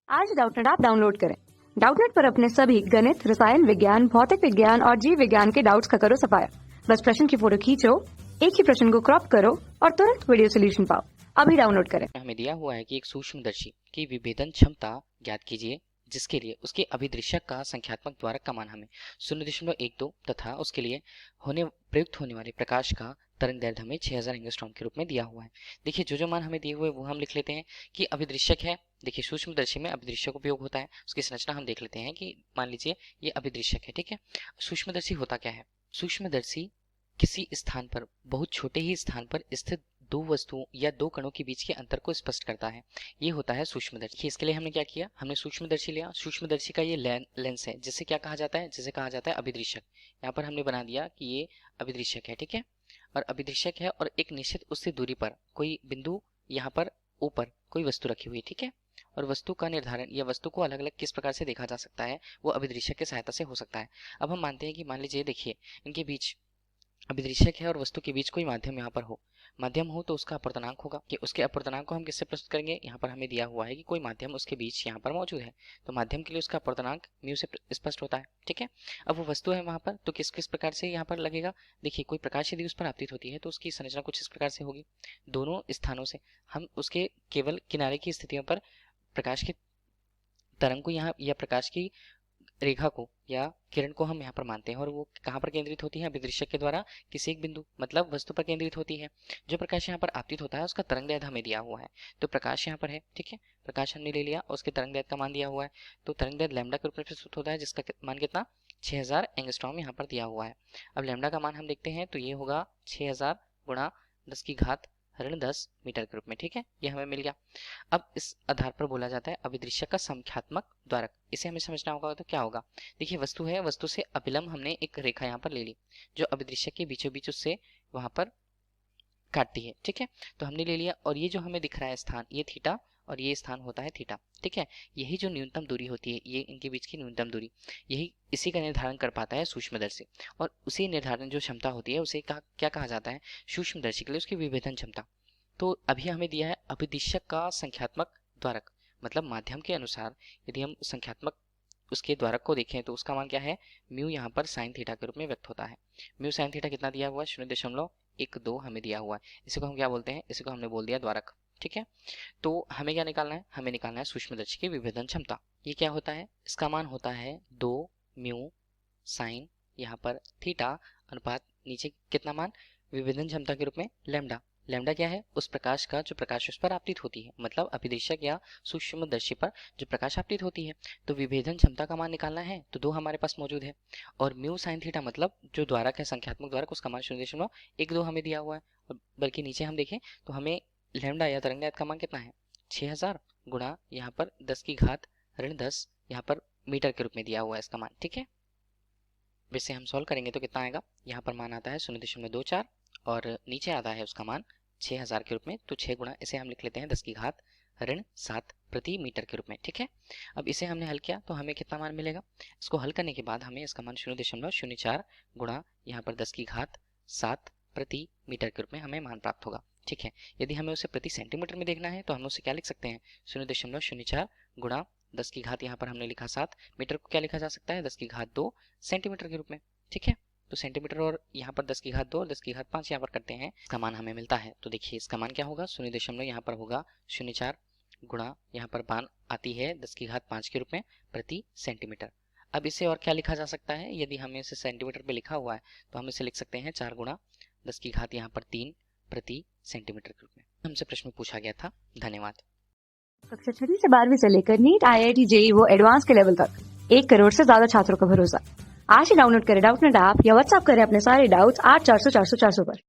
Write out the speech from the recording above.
आज Doubtnut app download करें। Doubtnut पर अपने सभी गणित, रसायन विज्ञान, भौतिक विज्ञान और जीव विज्ञान के डाउट्स का करो सफाया। बस प्रश्न की फोटो खींचो, एक ही प्रश्न को क्रॉप करो और तुरंत वीडियो सोल्यूशन पाओ। अभी डाउनलोड करें। हमें दिया हुआ है कि एक सूक्ष्मदर्शी की विभेदन क्षमता ज्ञात कीजिए, जिसके लिए उसके अभिदृश्यक का संख्यात्मक द्वारक का मान हमें 0.12 तथा उसके लिए प्रयुक्त होने वाले प्रकाश का तरंग दैर्ध्य हमें 6000 एंगस्ट्रॉम के रूप में दिया हुआ है। देखिए जो मान हमें दिए हुए वो हम लिख लेते हैं कि अभिदृश्यक है। देखिए सूक्ष्मदर्शी में अभिदृश्यक उपयोग होता है, उसकी संरचना हम देख लेते हैं कि मान लीजिए ये अभिदृश्यक है, ठीक है। सूक्ष्मदर्शी होता क्या है? सूक्ष्मदर्शी किसी स्थान पर, बहुत छोटे ही स्थान पर स्थित दो वस्तुओं या दो कणों के बीच के अंतर को स्पष्ट करता है। ये होता है सूक्ष्मदर्शी। इसके लिए हमने क्या किया, हमने सूक्ष्मदर्शी लिया। सूक्ष्मदर्शी का ये लेंस है, जिसे क्या कहा जाता है, जिसे कहा जाता है अभिदृश्यक। यहाँ पर हमने बना दिया कि ये अभिदृश्यक है, ठीक है। और अभिदृश्यक है और एक निश्चित उससे दूरी पर कोई बिंदु, यहाँ पर ऊपर कोई वस्तु रखी हुई है, ठीक है। और वस्तु का निर्धारण या वस्तु को अलग अलग किस प्रकार से देखा जा सकता है, वो अभिदृश्यक की सहायता से हो सकता है। अब हम मानते हैं कि मान लीजिए, देखिए इनके बीच अभिदृश्यक है और वस्तु के बीच कोई माध्यम यहाँ पर हो। माध्यम हो तो उसका अपर्तनांक होगा, कि उसके अपर्तनांक को हम किससे प्रस्तुत करेंगे। यहाँ पर हमें दिया हुआ है कि कोई माध्यम उसके बीच यहाँ पर मौजूद है, तो माध्यम के लिए उसका अपर्तनांक म्यू से स्पष्ट होता है, ठीक है। अब वो वस्तु है वहां पर, तो किस किस प्रकार से यहाँ पर लगेगा। देखिए कोई प्रकाश यदि उस पर आपतित होती है तो उसकी संरचना कुछ इस प्रकार से होगी। दोनों स्थानों से हम उसके केवल किनारे की स्थितियों पर प्रकाश की तरंग को यहाँ या प्रकाश की रेखा को या किरण को हम यहाँ पर मानते हैं, और वो कहाँ पर केंद्रित होती है, अभिदृश्यक के द्वारा किसी एक बिंदु मतलब वस्तु पर केंद्रित होती है। जो प्रकाश यहाँ पर आपतित होता है उसका तरंग दैर्ध्य हमें दिया हुआ है, तो प्रकाश यहाँ पर है, ठीक है। प्रकाश हमने ले लिया और उसके तरंग दैर्ध्य का मान दिया हुआ है, तो तरंग दैर्ध्य लैम्डा के रूप में प्रस्तुत होता है, जिसका मान कितना 6000 एंगस्ट्रॉम यहाँ पर दिया हुआ है। अब लैम्डा का मान हम देखते हैं तो ये होगा 6000 गुणा 10⁻10 मीटर के रूप में, ठीक है। ये हमें मिल गया। अब इस आधार पर बोला जाता है अभिदृश्यक का संख्यात्मक द्वारक। इसे हमें समझना होगा तो क्या होगा। देखिए वस्तु है, वस्तु से अभिलंब हमने एक रेखा यहाँ पर ले ली जो अभिदृश्यक के बीचों बीच उससे वहां पर काटती है, ठीक है। तो हमने ले लिया, और ये जो हमें दिख रहा है स्थान, ये थीटा और ये स्थान होता है थीटा, ठीक है। यही जो न्यूनतम दूरी होती है, ये इनके बीच की न्यूनतम दूरी, यही इसी का निर्धारण कर पाता है सूक्ष्मदर्शी। और उसी निर्धारण जो क्षमता होती है उसे क्या कहा जाता है, सूक्ष्मदर्शी के लिए उसकी विभेदन क्षमता। तो अभी हमें दिया है अभिदृश्यक का संख्यात्मक द्वारक, मतलब माध्यम के अनुसार यदि हम संख्यात्मक उसके द्वारक को देखें तो उसका मान क्या है, म्यू यहाँ पर साइन थीटा के रूप में व्यक्त होता है। म्यू साइन थीटा कितना दिया हुआ है, 0.12 हमें दिया हुआ है। इसी को हम क्या बोलते हैं, इसी को हमने बोल दिया द्वारक, ठीक है। तो हमें क्या निकालना है, हमें निकालना है सूक्ष्मदर्शी की विभेदन क्षमता। ये क्या होता है, इसका मान होता है 2 म्यू साइन यहाँ पर थीटा अनुपात नीचे कितना मान, विभेदन क्षमता के रूप में लैम्डा। लैम्डा क्या है, उस प्रकाश का जो प्रकाश उस पर आपतित होती है, मतलब अभिदृश्यक या सूक्ष्मदर्शी पर जो प्रकाश आपतित होती है। तो विभेदन क्षमता का मान निकालना है तो 2 हमारे पास मौजूद है, और म्यू साइन थीटा मतलब जो द्वारक है, संख्यात्मक द्वारक, उसका मान 0.12 हमें दिया हुआ है। और बल्कि नीचे हम देखें तो हमें लैम्डा या तरंग दैर्ध्य का मान कितना है, 6000 गुणा यहाँ पर 10⁻10 यहाँ पर मीटर के रूप में दिया हुआ है इसका मान, ठीक है। वैसे हम सॉल्व करेंगे तो कितना आएगा, यहाँ पर मान आता है 0.24 और नीचे आता है उसका मान 6000 के रूप में, तो 6 गुणा इसे हम लिख लेते हैं 10⁻7 प्रति मीटर के रूप में, ठीक है। अब इसे हमने हल किया तो हमें कितना मान मिलेगा, इसको हल करने के बाद हमें इसका मान 0.04 गुणा यहाँ पर 10⁻7 प्रति मीटर के रूप में हमें मान प्राप्त होगा, ठीक है। यदि हमें उसे प्रति सेंटीमीटर में देखना है तो हम उसे क्या लिख सकते हैं, 0.04 गुणा 10 यहाँ पर हमने लिखा 7, मीटर को क्या लिखा जा सकता है 10⁻2 सेंटीमीटर के रूप में, ठीक है। तो सेंटीमीटर और यहाँ पर 10⁻2 और 10⁻5 यहाँ पर करते हैं, इसका मान हमें मिलता है। तो देखिए इसका मान क्या होगा, 0 यहाँ पर होगा 04 गुणा यहाँ पर मान आती है 10⁻5 के रूप में प्रति सेंटीमीटर। अब इसे और क्या लिखा जा सकता है, यदि हमें इसे सेंटीमीटर पे लिखा हुआ है तो हम इसे लिख सकते हैं 4 गुणा 10 यहाँ पर 3 प्रति सेंटीमीटर के रूप में। हमसे प्रश्न पूछा गया था। धन्यवाद। कक्षा 6 से 12वीं से लेकर नीट, IIT, JEE वो एडवांस के लेवल तक 1 करोड़ से ज्यादा छात्रों का भरोसा। आज ही डाउनलोड करें डाउटनेट ऐप या व्हाट्सएप करें अपने सारे डाउट्स 8400 400 400 पर।